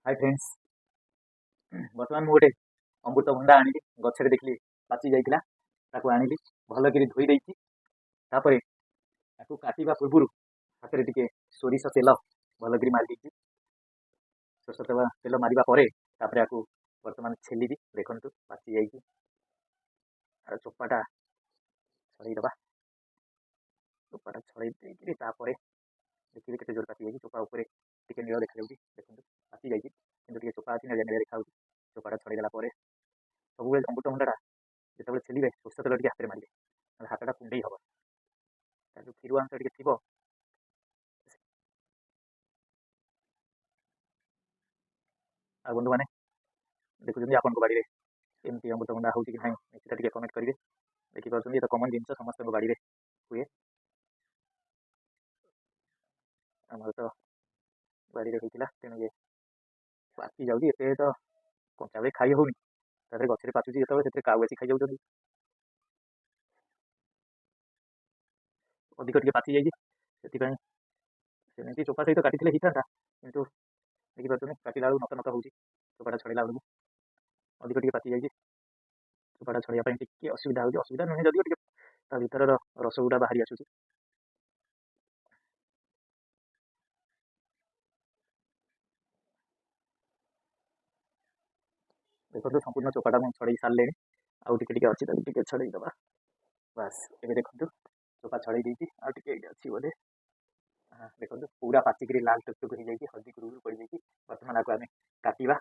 Hi friends. बर्तमान मुझे अमृतभंडा आनी गचरे देखली पाची जाइला आनिली भलक धोई देती काटा पूर्व हाथ में टे सोरिष तेल भलक मारी सोरष तेल मारे बर्तमान छेली देखु पाची जा चोपाटा छड़ईदबा चोपाटा छड़ई देखिए केते जोर पाची चोपा उपर टे नील देखा देखो पाची जा चोपा अच्छी नीला देखा चोपाटा छड़ईदेला सब अमृतभंडा जो छेलिए सोरष तेल हाथ में मारे हाथटा कुंडे हम जो फिरुआ अंश टे थी आ बंधु मैंने देखुं आपन बाड़ी में एमती अमृतभंडा हो कि ना निश्चित टे कमेंट करेंगे। देखिए तो कमन जिन समस्त बाड़ी में हुए आम तो बाड़ी में होता तेणु पाची जाऊँगी एत तो कंचा खाई होनी गचरे पाचुची जो काऊ आसी खाई जाऊँ अधिक टे पाची जाती चोपा सहित काटी होता कि देखिए काटिला नत नत हो चोपाटा छड़ेला बेलू अधिक टे पाची जाइए चोपाटा छड़ाई टे असुविधा हो असुविधा नुहे जदिव टे भर रस गुड़ा बाहरी आसूँ देखो संपूर्ण चोपाटा मुझे छड़े सारे आउ टे अच्छी टे छड़ईदबा बास ए देखो चोपा छड़ई देती आगे अच्छी बोले हाँ देखो पूरा पाचिक लाल टुकटुक हो जाए हल्दी गुरु पड़ जाए बर्तमान आपको आम काटा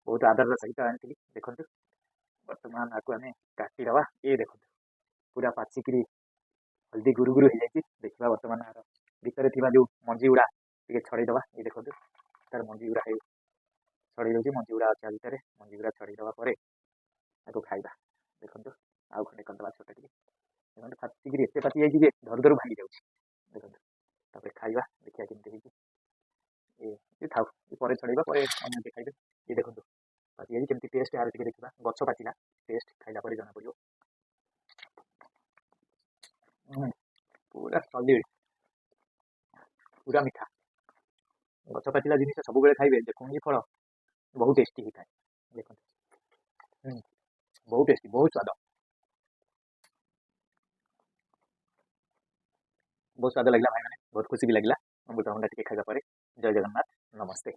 बहुत आदर सहित आनी देखो बर्तमान आपको आम काटिदबा ये देखो पूरा पाचिक हल्दी गुरु गुरु हो जाए देखा बर्तमान भितर जो मंजी गुड़ा टे छड़ईदबा ये देखो तार मंजी गुड़ा छड़ई दूसरी मंजी गुड़ा अच्छा भितर मंजी गुड़ा छड़ईदबा आपको खाइबा देखो आउ खंडे करदे छोटा टे देखो पाचिक एत पाची जाइए धर धर भांगी जाऊँगी देखो खाइबा देखिए केमती ये था पर छड़ेबा अन्न खाइबे ये देखो पाची जाइए केमती टेस्ट यार टे देखा गछ पाचिला टेस्ट खाइला जना पड़ो पूरा सॉलिड पूरा मीठा गछ पाचिला जिन सब खाइबे जेकोसी फल बहुत टेस्टी होता है देखो बहुत टेस्टी बहुत स्वाद लगे भाई मैंने बहुत खुशी भी लगे अमृतभंडा टे खाइबा जय जगन्नाथ नमस्ते।